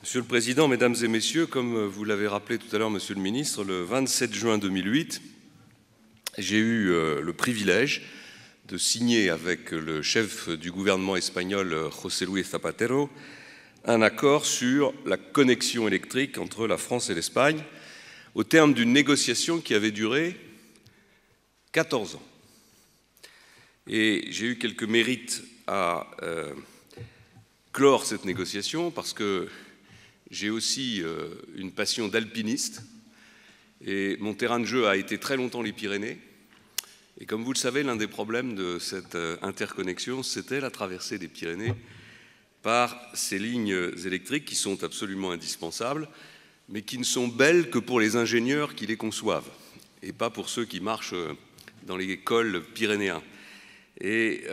Monsieur le Président, Mesdames et Messieurs, comme vous l'avez rappelé tout à l'heure, Monsieur le Ministre, le 27 juin 2008, j'ai eu le privilège de signer avec le chef du gouvernement espagnol, José Luis Zapatero, un accord sur la connexion électrique entre la France et l'Espagne, au terme d'une négociation qui avait duré 14 ans. Et j'ai eu quelques mérites à clore cette négociation parce que j'ai aussi une passion d'alpiniste et mon terrain de jeu a été très longtemps les Pyrénées. Et comme vous le savez, l'un des problèmes de cette interconnexion, c'était la traversée des Pyrénées par ces lignes électriques qui sont absolument indispensables, mais qui ne sont belles que pour les ingénieurs qui les conçoivent et pas pour ceux qui marchent dans les cols pyrénéens. Et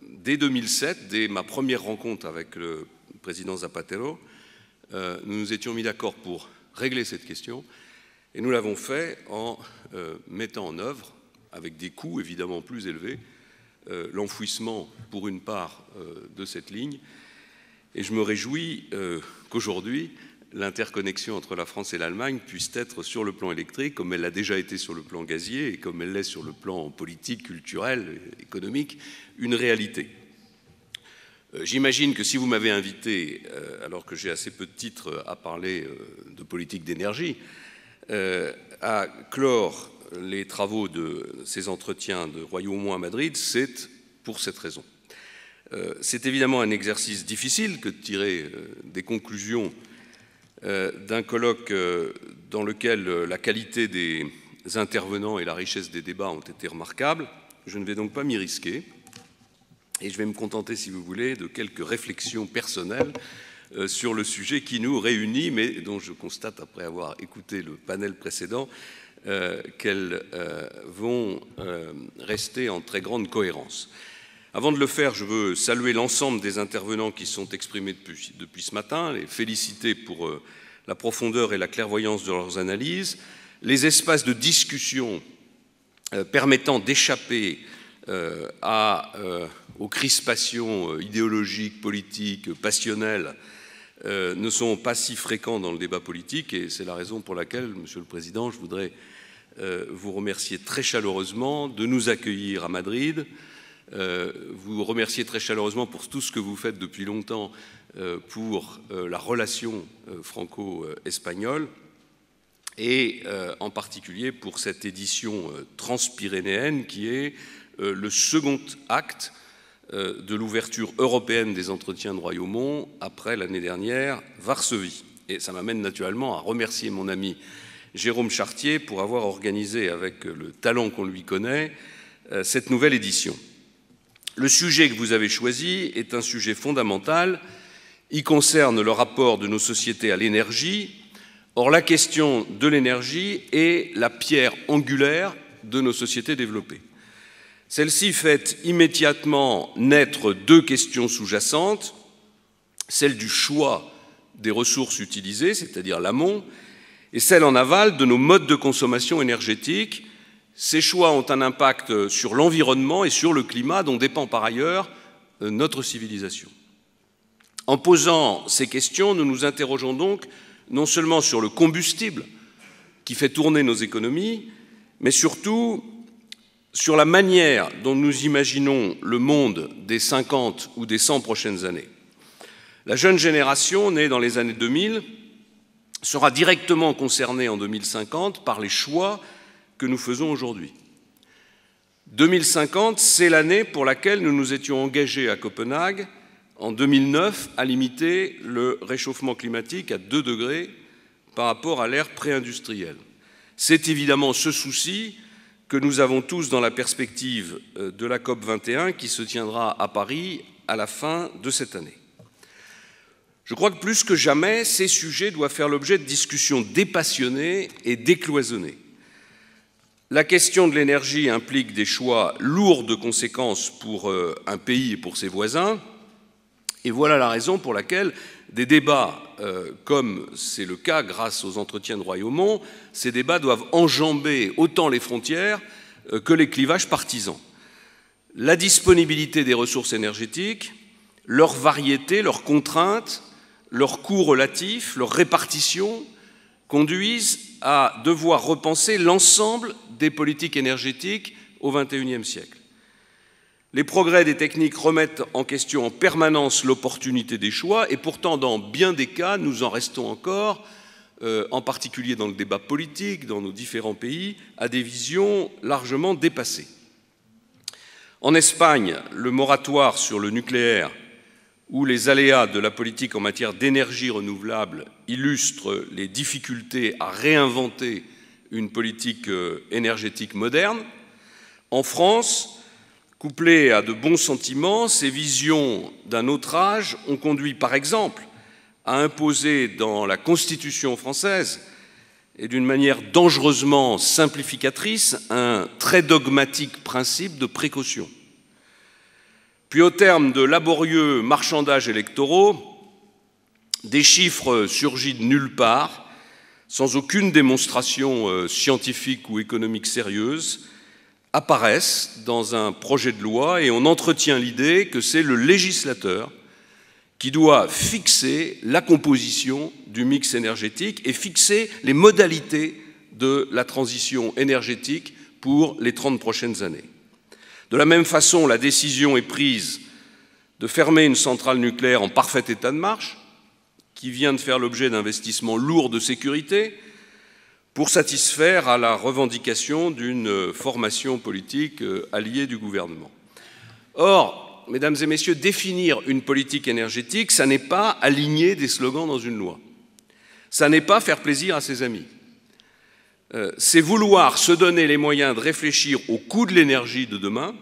dès 2007, dès ma première rencontre avec le président Zapatero, nous nous étions mis d'accord pour régler cette question et nous l'avons fait en mettant en œuvre, avec des coûts évidemment plus élevés, l'enfouissement pour une part de cette ligne. Et je me réjouis qu'aujourd'hui, l'interconnexion entre la France et l'Allemagne puisse être sur le plan électrique, comme elle l'a déjà été sur le plan gazier et comme elle l'est sur le plan politique, culturel, économique, une réalité. J'imagine que si vous m'avez invité, alors que j'ai assez peu de titres à parler de politique d'énergie, à clore les travaux de ces entretiens de Royaumont à Madrid, c'est pour cette raison. C'est évidemment un exercice difficile que de tirer des conclusions d'un colloque dans lequel la qualité des intervenants et la richesse des débats ont été remarquables. Je ne vais donc pas m'y risquer. Et je vais me contenter, si vous voulez, de quelques réflexions personnelles sur le sujet qui nous réunit, mais dont je constate, après avoir écouté le panel précédent, qu'elles vont rester en très grande cohérence. Avant de le faire, je veux saluer l'ensemble des intervenants qui sont exprimés depuis ce matin, les féliciter pour la profondeur et la clairvoyance de leurs analyses, les espaces de discussion permettant d'échapper aux crispations idéologiques, politiques, passionnelles ne sont pas si fréquents dans le débat politique et c'est la raison pour laquelle, Monsieur le Président, je voudrais vous remercier très chaleureusement de nous accueillir à Madrid, vous remercier très chaleureusement pour tout ce que vous faites depuis longtemps pour la relation franco-espagnole et en particulier pour cette édition transpyrénéenne qui est le second acte de l'ouverture européenne des entretiens de Royaumont après l'année dernière Varsovie. Et ça m'amène naturellement à remercier mon ami Jérôme Chartier pour avoir organisé avec le talent qu'on lui connaît cette nouvelle édition. Le sujet que vous avez choisi est un sujet fondamental. Il concerne le rapport de nos sociétés à l'énergie. Or, la question de l'énergie est la pierre angulaire de nos sociétés développées. Celle-ci fait immédiatement naître deux questions sous-jacentes, celle du choix des ressources utilisées, c'est-à-dire l'amont, et celle en aval de nos modes de consommation énergétique. Ces choix ont un impact sur l'environnement et sur le climat dont dépend par ailleurs notre civilisation. En posant ces questions, nous nous interrogeons donc non seulement sur le combustible qui fait tourner nos économies, mais surtout sur la manière dont nous imaginons le monde des 50 ou des 100 prochaines années. La jeune génération, née dans les années 2000, sera directement concernée en 2050 par les choix que nous faisons aujourd'hui. 2050, c'est l'année pour laquelle nous nous étions engagés à Copenhague, en 2009, à limiter le réchauffement climatique à 2 degrés par rapport à l'ère pré-industrielle. C'est évidemment ce souci que nous avons tous dans la perspective de la COP21 qui se tiendra à Paris à la fin de cette année. Je crois que plus que jamais, ces sujets doivent faire l'objet de discussions dépassionnées et décloisonnées. La question de l'énergie implique des choix lourds de conséquences pour un pays et pour ses voisins, et voilà la raison pour laquelle des débats, comme c'est le cas grâce aux entretiens de Royaumont, ces débats doivent enjamber autant les frontières que les clivages partisans. La disponibilité des ressources énergétiques, leur variété, leurs contraintes, leur coût relatif, leur répartition conduisent à devoir repenser l'ensemble des politiques énergétiques au XXIe siècle. Les progrès des techniques remettent en question en permanence l'opportunité des choix et pourtant, dans bien des cas, nous en restons encore, en particulier dans le débat politique, dans nos différents pays, à des visions largement dépassées. En Espagne, le moratoire sur le nucléaire ou les aléas de la politique en matière d'énergie renouvelable illustrent les difficultés à réinventer une politique énergétique moderne. En France, couplées à de bons sentiments, ces visions d'un autre âge ont conduit, par exemple, à imposer dans la Constitution française, et d'une manière dangereusement simplificatrice, un très dogmatique principe de précaution. Puis, au terme de laborieux marchandages électoraux, des chiffres surgis de nulle part, sans aucune démonstration scientifique ou économique sérieuse, apparaissent dans un projet de loi et on entretient l'idée que c'est le législateur qui doit fixer la composition du mix énergétique et fixer les modalités de la transition énergétique pour les 30 prochaines années. De la même façon, la décision est prise de fermer une centrale nucléaire en parfait état de marche, qui vient de faire l'objet d'investissements lourds de sécurité, pour satisfaire à la revendication d'une formation politique alliée du gouvernement. Or, mesdames et messieurs, définir une politique énergétique, ça n'est pas aligner des slogans dans une loi. Ça n'est pas faire plaisir à ses amis. C'est vouloir se donner les moyens de réfléchir au coût de l'énergie de demain,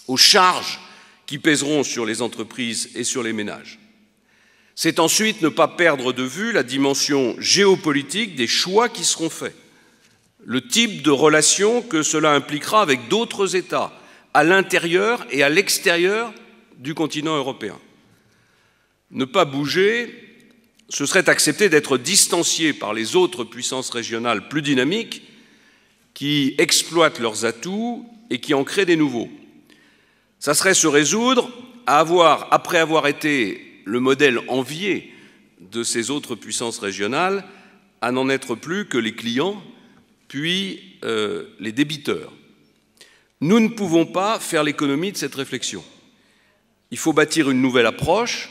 aux charges qui pèseront sur les entreprises et sur les ménages. C'est ensuite ne pas perdre de vue la dimension géopolitique des choix qui seront faits, le type de relation que cela impliquera avec d'autres États, à l'intérieur et à l'extérieur du continent européen. Ne pas bouger, ce serait accepter d'être distancié par les autres puissances régionales plus dynamiques qui exploitent leurs atouts et qui en créent des nouveaux. Ça serait se résoudre à après avoir été le modèle envié de ces autres puissances régionales, à n'en être plus que les clients, puis les débiteurs. Nous ne pouvons pas faire l'économie de cette réflexion. Il faut bâtir une nouvelle approche,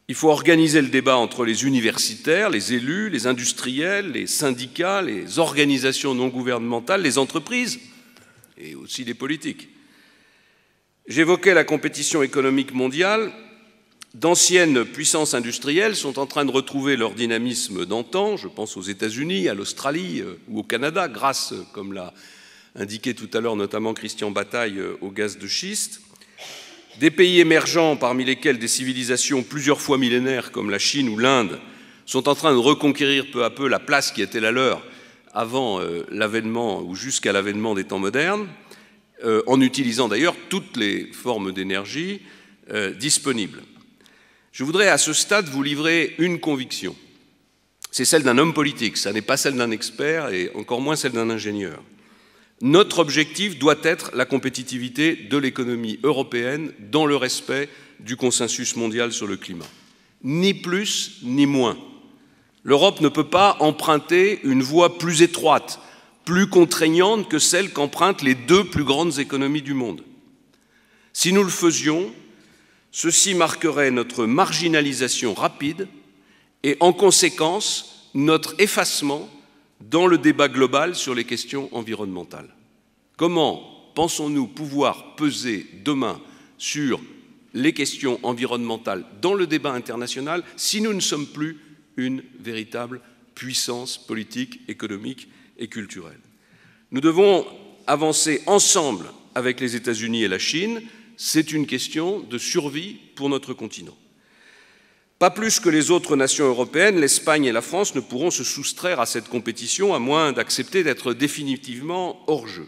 il faut organiser le débat entre les universitaires, les élus, les industriels, les syndicats, les organisations non gouvernementales, les entreprises et aussi les politiques. J'évoquais la compétition économique mondiale. D'anciennes puissances industrielles sont en train de retrouver leur dynamisme d'antan, je pense aux États-Unis, à l'Australie ou au Canada, grâce, comme l'a indiqué tout à l'heure notamment Christian Bataille, au gaz de schiste. Des pays émergents, parmi lesquels des civilisations plusieurs fois millénaires comme la Chine ou l'Inde, sont en train de reconquérir peu à peu la place qui était la leur avant l'avènement ou jusqu'à l'avènement des temps modernes, en utilisant d'ailleurs toutes les formes d'énergie disponibles. Je voudrais à ce stade vous livrer une conviction. C'est celle d'un homme politique, ça n'est pas celle d'un expert et encore moins celle d'un ingénieur. Notre objectif doit être la compétitivité de l'économie européenne dans le respect du consensus mondial sur le climat. Ni plus ni moins. L'Europe ne peut pas emprunter une voie plus étroite, plus contraignante que celle qu'empruntent les deux plus grandes économies du monde. Si nous le faisions, ceci marquerait notre marginalisation rapide et, en conséquence, notre effacement dans le débat global sur les questions environnementales. Comment pensons-nous pouvoir peser demain sur les questions environnementales dans le débat international si nous ne sommes plus une véritable puissance politique, économique et culturelle? Nous devons avancer ensemble avec les États-Unis et la Chine. C'est une question de survie pour notre continent. Pas plus que les autres nations européennes, l'Espagne et la France ne pourront se soustraire à cette compétition à moins d'accepter d'être définitivement hors jeu.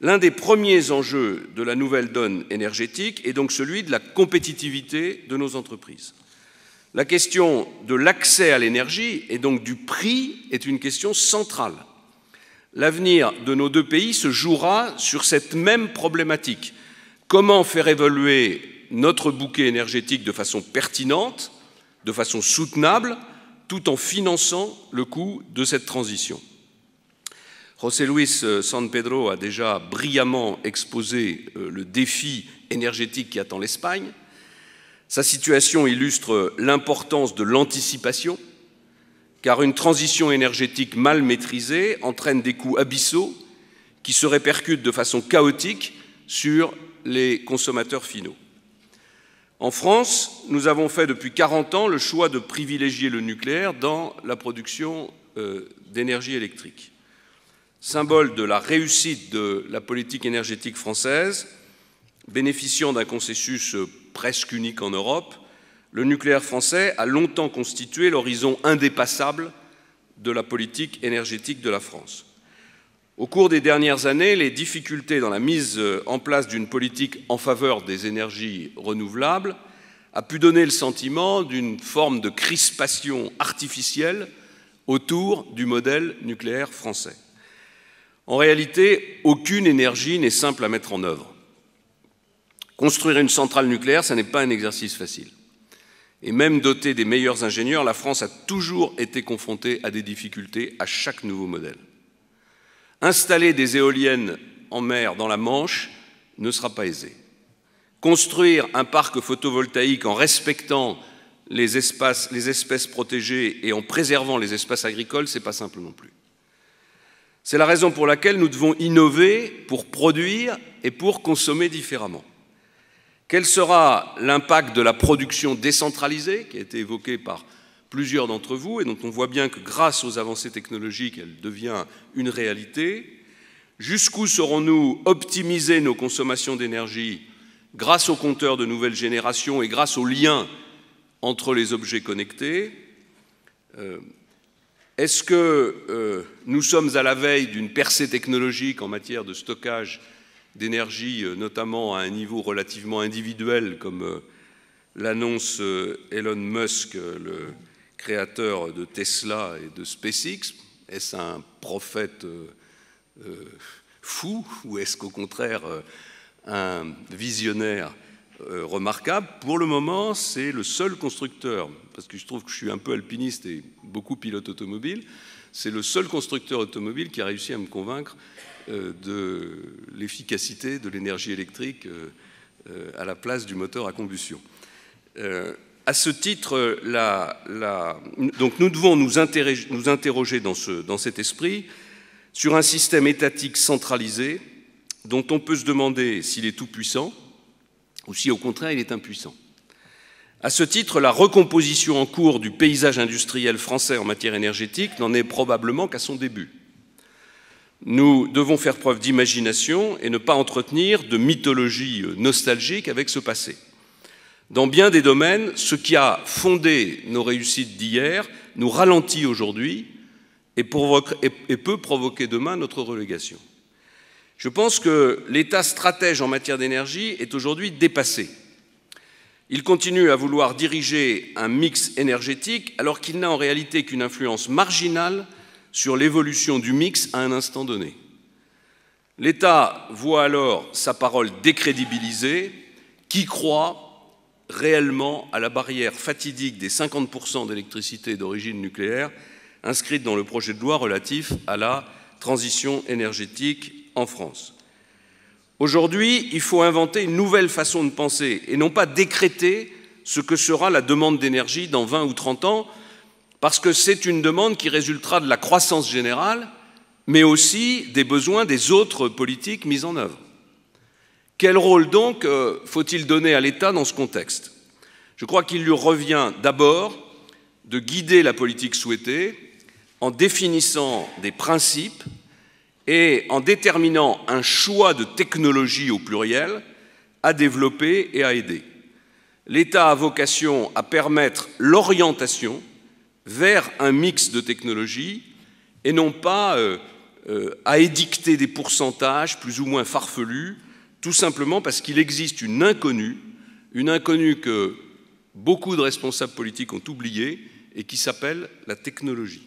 L'un des premiers enjeux de la nouvelle donne énergétique est donc celui de la compétitivité de nos entreprises. La question de l'accès à l'énergie et donc du prix est une question centrale. L'avenir de nos deux pays se jouera sur cette même problématique. Comment faire évoluer notre bouquet énergétique de façon pertinente, de façon soutenable, tout en finançant le coût de cette transition. José Luis San Pedro a déjà brillamment exposé le défi énergétique qui attend l'Espagne. Sa situation illustre l'importance de l'anticipation, car une transition énergétique mal maîtrisée entraîne des coûts abyssaux qui se répercutent de façon chaotique sur les consommateurs finaux. En France, nous avons fait depuis 40 ans le choix de privilégier le nucléaire dans la production d'énergie électrique. Symbole de la réussite de la politique énergétique française, bénéficiant d'un consensus presque unique en Europe, le nucléaire français a longtemps constitué l'horizon indépassable de la politique énergétique de la France. Au cours des dernières années, les difficultés dans la mise en place d'une politique en faveur des énergies renouvelables a pu donner le sentiment d'une forme de crispation artificielle autour du modèle nucléaire français. En réalité, aucune énergie n'est simple à mettre en œuvre. Construire une centrale nucléaire, ça n'est pas un exercice facile. Et même dotée des meilleurs ingénieurs, la France a toujours été confrontée à des difficultés à chaque nouveau modèle. Installer des éoliennes en mer dans la Manche ne sera pas aisé. Construire un parc photovoltaïque en respectant les espèces protégées et en préservant les espaces agricoles, ce n'est pas simple non plus. C'est la raison pour laquelle nous devons innover pour produire et pour consommer différemment. Quel sera l'impact de la production décentralisée, qui a été évoquée par plusieurs d'entre vous et dont on voit bien que grâce aux avancées technologiques, elle devient une réalité? Jusqu'où saurons-nous optimiser nos consommations d'énergie grâce aux compteurs de nouvelle génération et grâce aux liens entre les objets connectés? Est-ce que nous sommes à la veille d'une percée technologique en matière de stockage d'énergie, notamment à un niveau relativement individuel, comme l'annonce Elon Musk, le créateur de Tesla et de SpaceX? Est-ce un prophète fou ou est-ce qu'au contraire un visionnaire remarquable? Pour le moment, c'est le seul constructeur, parce que je trouve que je suis un peu alpiniste et beaucoup pilote automobile, c'est le seul constructeur automobile qui a réussi à me convaincre de l'efficacité de l'énergie électrique à la place du moteur à combustion. À ce titre, donc nous devons nous interroger dans cet esprit sur un système étatique centralisé dont on peut se demander s'il est tout-puissant ou si au contraire il est impuissant. À ce titre, la recomposition en cours du paysage industriel français en matière énergétique n'en est probablement qu'à son début. Nous devons faire preuve d'imagination et ne pas entretenir de mythologie nostalgique avec ce passé. Dans bien des domaines, ce qui a fondé nos réussites d'hier nous ralentit aujourd'hui et peut provoquer demain notre relégation. Je pense que l'État stratège en matière d'énergie est aujourd'hui dépassé. Il continue à vouloir diriger un mix énergétique alors qu'il n'a en réalité qu'une influence marginale sur l'évolution du mix à un instant donné. L'État voit alors sa parole décrédibilisée. Qui croit réellement à la barrière fatidique des 50% d'électricité d'origine nucléaire inscrite dans le projet de loi relatif à la transition énergétique en France? Aujourd'hui, il faut inventer une nouvelle façon de penser et non pas décréter ce que sera la demande d'énergie dans 20 ou 30 ans, parce que c'est une demande qui résultera de la croissance générale, mais aussi des besoins des autres politiques mises en œuvre. Quel rôle donc faut-il donner à l'État dans ce contexte? Je crois qu'il lui revient d'abord de guider la politique souhaitée en définissant des principes et en déterminant un choix de technologies au pluriel à développer et à aider. L'État a vocation à permettre l'orientation vers un mix de technologies et non pas à édicter des pourcentages plus ou moins farfelus, tout simplement parce qu'il existe une inconnue que beaucoup de responsables politiques ont oubliée et qui s'appelle la technologie.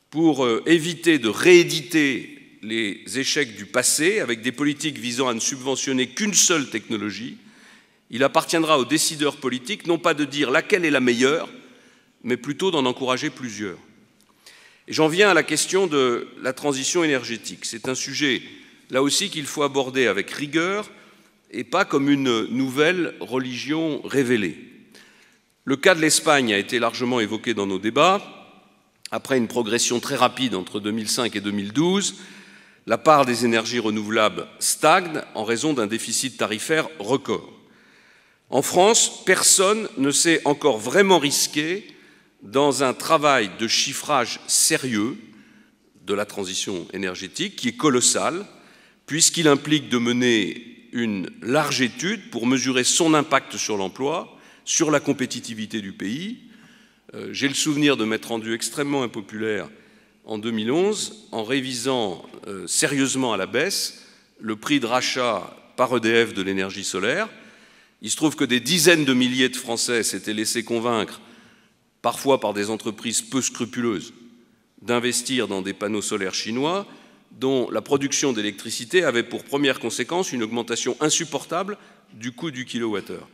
Pour éviter de rééditer les échecs du passé avec des politiques visant à ne subventionner qu'une seule technologie, Il appartiendra aux décideurs politiques non pas de dire laquelle est la meilleure, mais plutôt d'en encourager plusieurs. Et j'en viens à la question de la transition énergétique. C'est un sujet, là aussi, qu'il faut aborder avec rigueur et pas comme une nouvelle religion révélée. Le cas de l'Espagne a été largement évoqué dans nos débats. Après une progression très rapide entre 2005 et 2012, la part des énergies renouvelables stagne en raison d'un déficit tarifaire record. En France, personne ne s'est encore vraiment risqué dans un travail de chiffrage sérieux de la transition énergétique qui est colossal, puisqu'il implique de mener une large étude pour mesurer son impact sur l'emploi, sur la compétitivité du pays. J'ai le souvenir de m'être rendu extrêmement impopulaire en 2011 en révisant sérieusement à la baisse le prix de rachat par EDF de l'énergie solaire. Il se trouve que des dizaines de milliers de Français s'étaient laissés convaincre, parfois par des entreprises peu scrupuleuses, d'investir dans des panneaux solaires chinois dont la production d'électricité avait pour première conséquence une augmentation insupportable du coût du kilowattheure.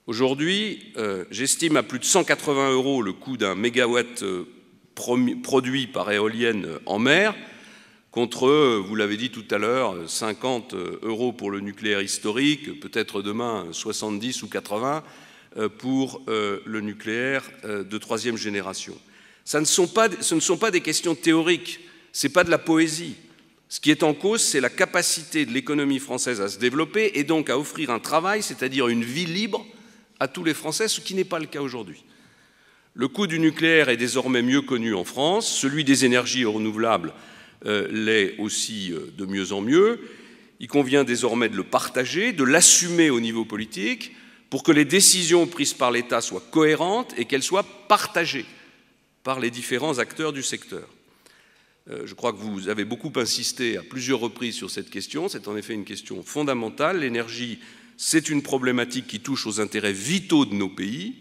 Aujourd'hui, j'estime à plus de 180 € le coût d'un mégawatt produit par éolienne en mer, contre, vous l'avez dit tout à l'heure, 50 € pour le nucléaire historique, peut-être demain 70 ou 80 pour le nucléaire de troisième génération. Ce ne sont pas des questions théoriques, ce n'est pas de la poésie. Ce qui est en cause, c'est la capacité de l'économie française à se développer et donc à offrir un travail, c'est-à-dire une vie libre à tous les Français, ce qui n'est pas le cas aujourd'hui. Le coût du nucléaire est désormais mieux connu en France, celui des énergies renouvelables l'est aussi de mieux en mieux. Il convient désormais de le partager, de l'assumer au niveau politique pour que les décisions prises par l'État soient cohérentes et qu'elles soient partagées par les différents acteurs du secteur. Je crois que vous avez beaucoup insisté à plusieurs reprises sur cette question. C'est en effet une question fondamentale. L'énergie, c'est une problématique qui touche aux intérêts vitaux de nos pays,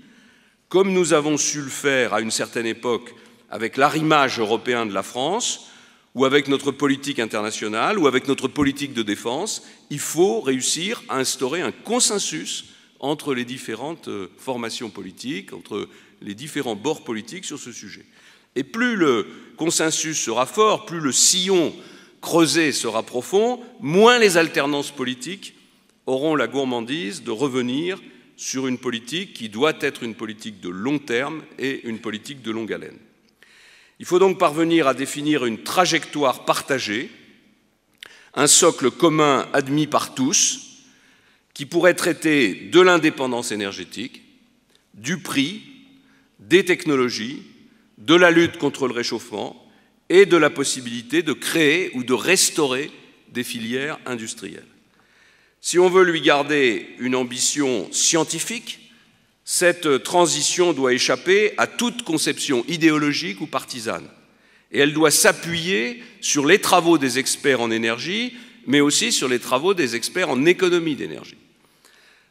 comme nous avons su le faire à une certaine époque avec l'arrimage européen de la France, ou avec notre politique internationale, ou avec notre politique de défense. Il faut réussir à instaurer un consensus entre les différentes formations politiques, entre les différents bords politiques sur ce sujet. Et plus le consensus sera fort, plus le sillon creusé sera profond, moins les alternances politiques auront la gourmandise de revenir sur une politique qui doit être une politique de long terme et une politique de longue haleine. Il faut donc parvenir à définir une trajectoire partagée, un socle commun admis par tous, qui pourrait traiter de l'indépendance énergétique, du prix, des technologies, de la lutte contre le réchauffement et de la possibilité de créer ou de restaurer des filières industrielles. Si on veut lui garder une ambition scientifique, cette transition doit échapper à toute conception idéologique ou partisane. Et elle doit s'appuyer sur les travaux des experts en énergie, mais aussi sur les travaux des experts en économie d'énergie.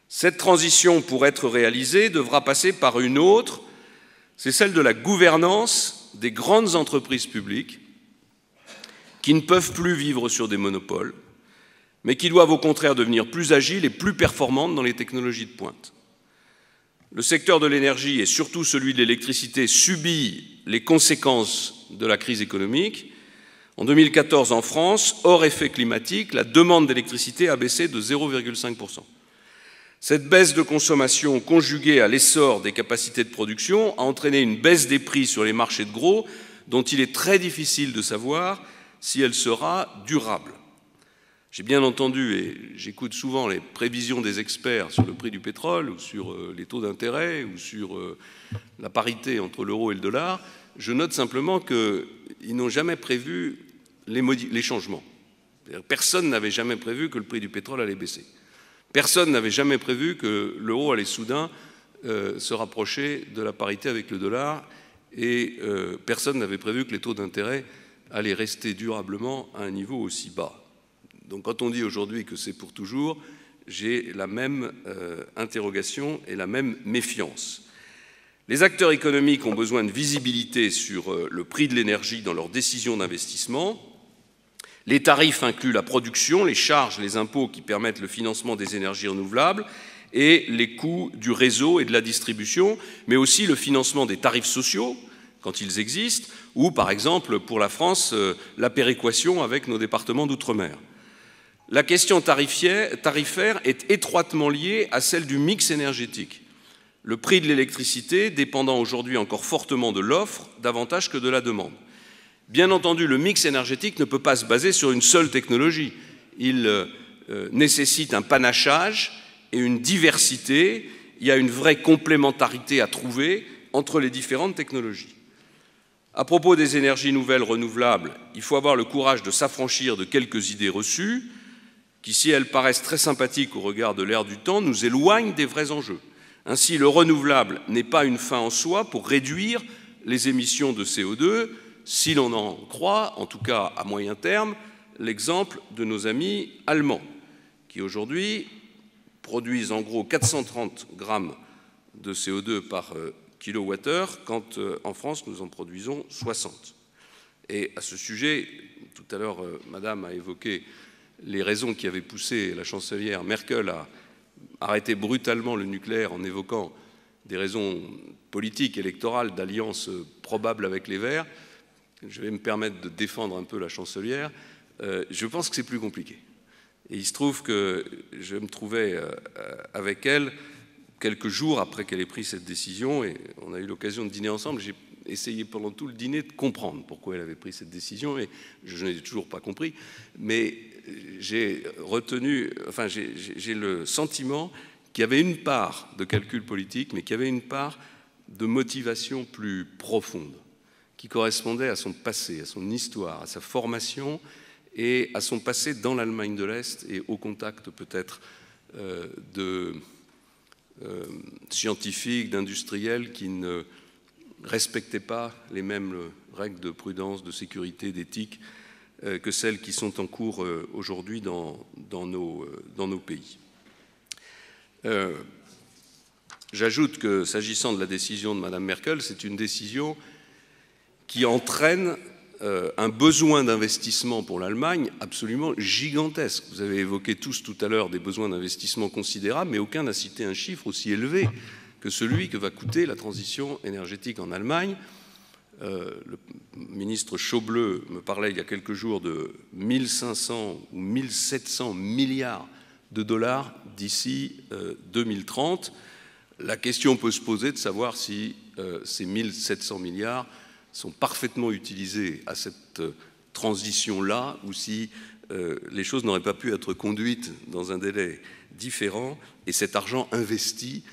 Cette transition, pour être réalisée, devra passer par une autre, c'est celle de la gouvernance des grandes entreprises publiques qui ne peuvent plus vivre sur des monopoles, mais qui doivent au contraire devenir plus agiles et plus performantes dans les technologies de pointe. Le secteur de l'énergie et surtout celui de l'électricité subit les conséquences de la crise économique. En 2014, en France, hors effet climatique, la demande d'électricité a baissé de 0,5%. Cette baisse de consommation, conjuguée à l'essor des capacités de production, a entraîné une baisse des prix sur les marchés de gros dont il est très difficile de savoir si elle sera durable. J'ai bien entendu, et j'écoute souvent les prévisions des experts sur le prix du pétrole, ou sur les taux d'intérêt, ou sur la parité entre l'euro et le dollar. Je note simplement qu'ils n'ont jamais prévu les changements. Personne n'avait jamais prévu que le prix du pétrole allait baisser. Personne n'avait jamais prévu que l'euro allait soudain se rapprocher de la parité avec le dollar, et personne n'avait prévu que les taux d'intérêt allaient rester durablement à un niveau aussi bas. Donc quand on dit aujourd'hui que c'est pour toujours, j'ai la même interrogation et la même méfiance. Les acteurs économiques ont besoin de visibilité sur le prix de l'énergie dans leurs décisions d'investissement. Les tarifs incluent la production, les charges, les impôts qui permettent le financement des énergies renouvelables, et les coûts du réseau et de la distribution, mais aussi le financement des tarifs sociaux, quand ils existent, ou par exemple pour la France, la péréquation avec nos départements d'outre-mer. La question tarifaire est étroitement liée à celle du mix énergétique. Le prix de l'électricité dépendant aujourd'hui encore fortement de l'offre, davantage que de la demande. Bien entendu, le mix énergétique ne peut pas se baser sur une seule technologie. Il nécessite un panachage et une diversité. Il y a une vraie complémentarité à trouver entre les différentes technologies. À propos des énergies nouvelles renouvelables, il faut avoir le courage de s'affranchir de quelques idées reçues qui, si elles paraissent très sympathiques au regard de l'ère du temps, nous éloignent des vrais enjeux. Ainsi, le renouvelable n'est pas une fin en soi pour réduire les émissions de CO2, si l'on en croit, en tout cas à moyen terme, l'exemple de nos amis allemands, qui aujourd'hui produisent en gros 430 grammes de CO2 par kilowattheure, quand en France nous en produisons 60. Et à ce sujet, tout à l'heure, Madame a évoqué les raisons qui avaient poussé la chancelière Merkel à arrêter brutalement le nucléaire en évoquant des raisons politiques, électorales, d'alliance probable avec les Verts. Je vais me permettre de défendre un peu la chancelière. Je pense que c'est plus compliqué. Et il se trouve que je me trouvais avec elle quelques jours après qu'elle ait pris cette décision, et on a eu l'occasion de dîner ensemble. J'ai essayé pendant tout le dîner de comprendre pourquoi elle avait pris cette décision, et je n'ai toujours pas compris, mais j'ai retenu, enfin j'ai le sentiment qu'il y avait une part de calcul politique, mais qu'il y avait une part de motivation plus profonde, qui correspondait à son passé, à son histoire, à sa formation et à son passé dans l'Allemagne de l'Est et au contact peut-être de scientifiques, d'industriels qui ne respectaient pas les mêmes règles de prudence, de sécurité, d'éthique que celles qui sont en cours aujourd'hui dans nos pays. J'ajoute que, s'agissant de la décision de Mme Merkel, c'est une décision qui entraîne un besoin d'investissement pour l'Allemagne absolument gigantesque. Vous avez évoqué tous tout à l'heure des besoins d'investissement considérables, mais aucun n'a cité un chiffre aussi élevé que celui que va coûter la transition énergétique en Allemagne. Le ministre Schäuble me parlait il y a quelques jours de 1500 ou 1700 milliards de dollars d'ici 2030. La question peut se poser de savoir si ces 1700 milliards sont parfaitement utilisés à cette transition-là ou si les choses n'auraient pas pu être conduites dans un délai différent et cet argent investi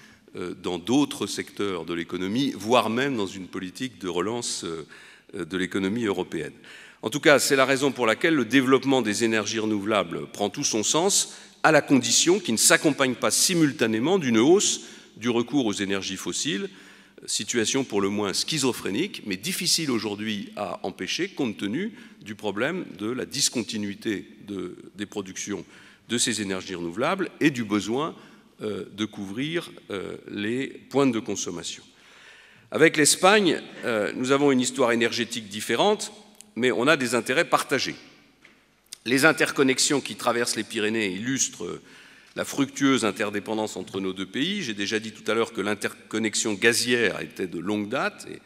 dans d'autres secteurs de l'économie, voire même dans une politique de relance de l'économie européenne. En tout cas, c'est la raison pour laquelle le développement des énergies renouvelables prend tout son sens, à la condition qu'il ne s'accompagne pas simultanément d'une hausse du recours aux énergies fossiles, situation pour le moins schizophrénique, mais difficile aujourd'hui à empêcher compte tenu du problème de la discontinuité des productions de ces énergies renouvelables et du besoin de couvrir les pointes de consommation. Avec l'Espagne, nous avons une histoire énergétique différente, mais on a des intérêts partagés. Les interconnexions qui traversent les Pyrénées illustrent la fructueuse interdépendance entre nos deux pays. J'ai déjà dit tout à l'heure que l'interconnexion gazière était de longue date et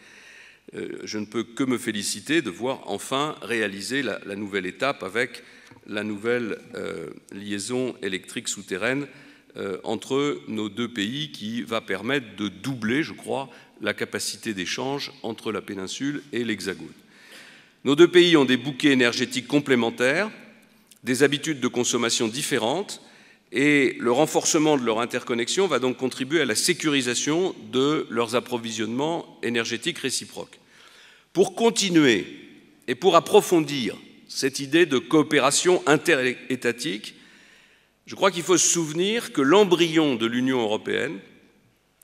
je ne peux que me féliciter de voir enfin réaliser la nouvelle étape avec la nouvelle liaison électrique souterraine entre nos deux pays qui va permettre de doubler, je crois, la capacité d'échange entre la péninsule et l'Hexagone. Nos deux pays ont des bouquets énergétiques complémentaires, des habitudes de consommation différentes, et le renforcement de leur interconnexion va donc contribuer à la sécurisation de leurs approvisionnements énergétiques réciproques. Pour continuer et pour approfondir cette idée de coopération interétatique, je crois qu'il faut se souvenir que l'embryon de l'Union européenne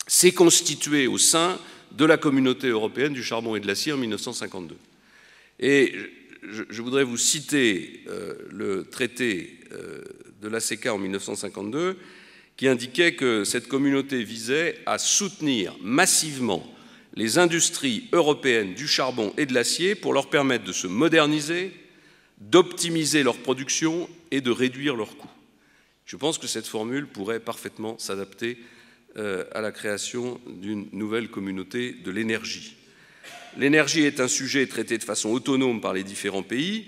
s'est constitué au sein de la Communauté européenne du charbon et de l'acier en 1952. Et je voudrais vous citer le traité de l'ACK en 1952 qui indiquait que cette communauté visait à soutenir massivement les industries européennes du charbon et de l'acier pour leur permettre de se moderniser, d'optimiser leur production et de réduire leurs coûts. Je pense que cette formule pourrait parfaitement s'adapter à la création d'une nouvelle communauté de l'énergie. L'énergie est un sujet traité de façon autonome par les différents pays.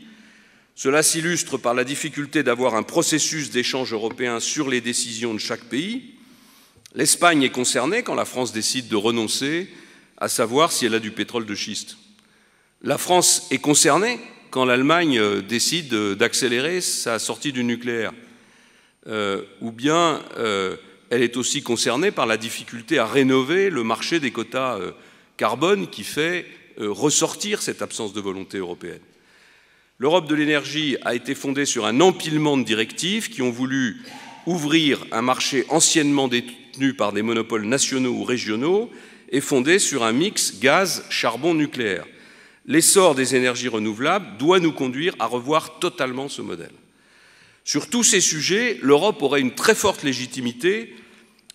Cela s'illustre par la difficulté d'avoir un processus d'échange européen sur les décisions de chaque pays. L'Espagne est concernée quand la France décide de renoncer à savoir si elle a du pétrole de schiste. La France est concernée quand l'Allemagne décide d'accélérer sa sortie du nucléaire. Ou bien elle est aussi concernée par la difficulté à rénover le marché des quotas carbone qui fait ressortir cette absence de volonté européenne. L'Europe de l'énergie a été fondée sur un empilement de directives qui ont voulu ouvrir un marché anciennement détenu par des monopoles nationaux ou régionaux et fondé sur un mix gaz-charbon-nucléaire. L'essor des énergies renouvelables doit nous conduire à revoir totalement ce modèle. Sur tous ces sujets, l'Europe aurait une très forte légitimité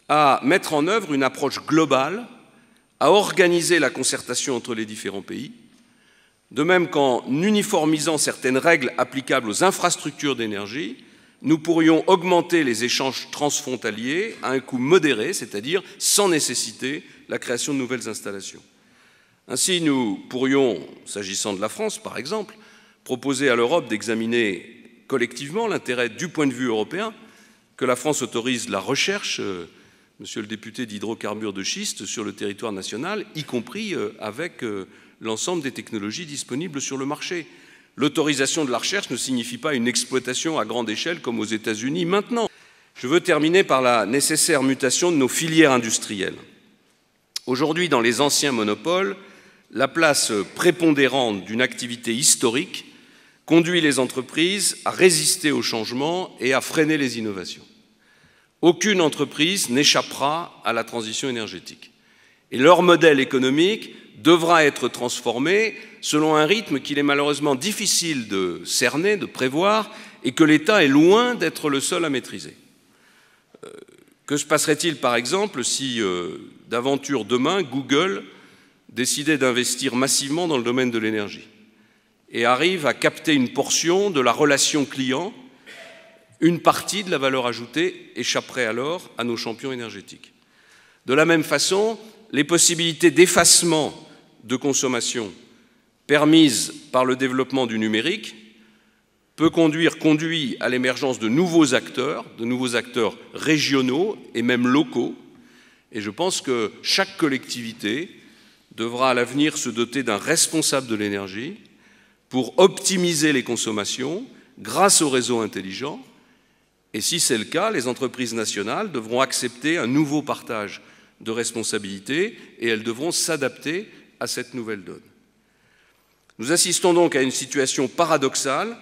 à mettre en œuvre une approche globale, à organiser la concertation entre les différents pays, de même qu'en uniformisant certaines règles applicables aux infrastructures d'énergie, nous pourrions augmenter les échanges transfrontaliers à un coût modéré, c'est-à-dire sans nécessiter la création de nouvelles installations. Ainsi, nous pourrions, s'agissant de la France par exemple, proposer à l'Europe d'examiner collectivement l'intérêt du point de vue européen que la France autorise la recherche, monsieur le député, d'hydrocarbures de schiste sur le territoire national, y compris avec l'ensemble des technologies disponibles sur le marché. L'autorisation de la recherche ne signifie pas une exploitation à grande échelle comme aux États-Unis maintenant. Je veux terminer par la nécessaire mutation de nos filières industrielles. Aujourd'hui, dans les anciens monopoles, la place prépondérante d'une activité historique conduit les entreprises à résister au changement et à freiner les innovations. Aucune entreprise n'échappera à la transition énergétique. Et leur modèle économique devra être transformé selon un rythme qu'il est malheureusement difficile de cerner, de prévoir, et que l'État est loin d'être le seul à maîtriser. Que se passerait-il, par exemple, si, d'aventure demain, Google décidait d'investir massivement dans le domaine de l'énergie et arrive à capter une portion de la relation client? Une partie de la valeur ajoutée échapperait alors à nos champions énergétiques. De la même façon, les possibilités d'effacement de consommation permises par le développement du numérique conduit à l'émergence de nouveaux acteurs régionaux et même locaux. Et je pense que chaque collectivité devra à l'avenir se doter d'un responsable de l'énergie pour optimiser les consommations grâce au réseau intelligent. Et si c'est le cas, les entreprises nationales devront accepter un nouveau partage de responsabilités et elles devront s'adapter à cette nouvelle donne. Nous assistons donc à une situation paradoxale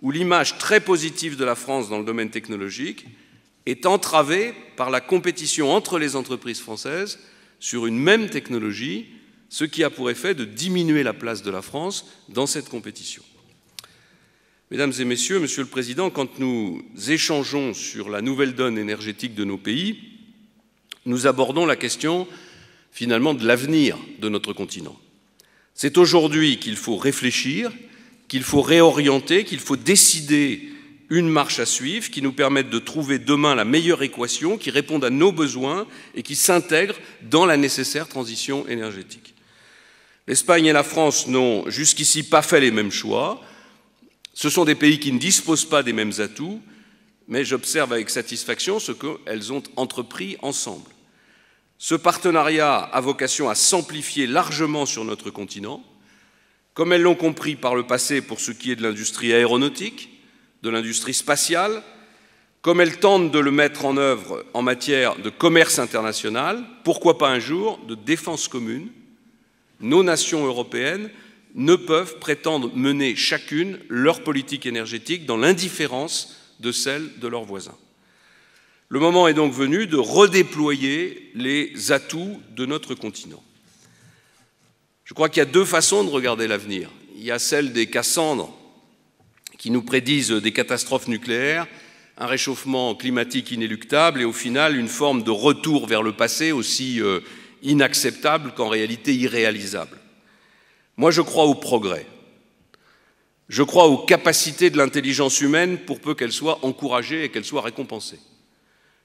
où l'image très positive de la France dans le domaine technologique est entravée par la compétition entre les entreprises françaises sur une même technologie, ce qui a pour effet de diminuer la place de la France dans cette compétition. Mesdames et messieurs, Monsieur le Président, quand nous échangeons sur la nouvelle donne énergétique de nos pays, nous abordons la question finalement de l'avenir de notre continent. C'est aujourd'hui qu'il faut réfléchir, qu'il faut réorienter, qu'il faut décider une marche à suivre qui nous permette de trouver demain la meilleure équation qui réponde à nos besoins et qui s'intègre dans la nécessaire transition énergétique. L'Espagne et la France n'ont jusqu'ici pas fait les mêmes choix. Ce sont des pays qui ne disposent pas des mêmes atouts, mais j'observe avec satisfaction ce qu'elles ont entrepris ensemble. Ce partenariat a vocation à s'amplifier largement sur notre continent, comme elles l'ont compris par le passé pour ce qui est de l'industrie aéronautique, de l'industrie spatiale, comme elles tentent de le mettre en œuvre en matière de commerce international, pourquoi pas un jour de défense commune. Nos nations européennes ne peuvent prétendre mener chacune leur politique énergétique dans l'indifférence de celle de leurs voisins. Le moment est donc venu de redéployer les atouts de notre continent. Je crois qu'il y a deux façons de regarder l'avenir. Il y a celle des Cassandres qui nous prédisent des catastrophes nucléaires, un réchauffement climatique inéluctable et au final une forme de retour vers le passé aussi inacceptable qu'en réalité irréalisable. Moi, je crois au progrès. Je crois aux capacités de l'intelligence humaine pour peu qu'elle soit encouragée et qu'elle soit récompensée.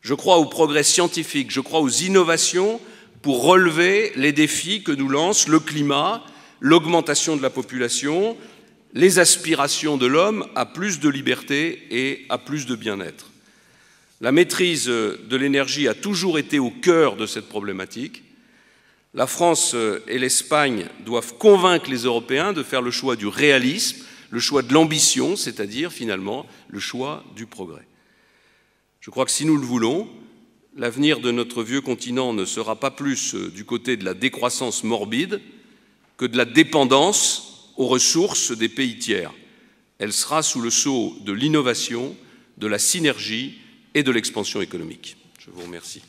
Je crois au progrès scientifique, je crois aux innovations pour relever les défis que nous lance le climat, l'augmentation de la population, les aspirations de l'homme à plus de liberté et à plus de bien-être. La maîtrise de l'énergie a toujours été au cœur de cette problématique. La France et l'Espagne doivent convaincre les Européens de faire le choix du réalisme, le choix de l'ambition, c'est-à-dire finalement le choix du progrès. Je crois que si nous le voulons, l'avenir de notre vieux continent ne sera pas plus du côté de la décroissance morbide que de la dépendance aux ressources des pays tiers. Elle sera sous le sceau de l'innovation, de la synergie et de l'expansion économique. Je vous remercie.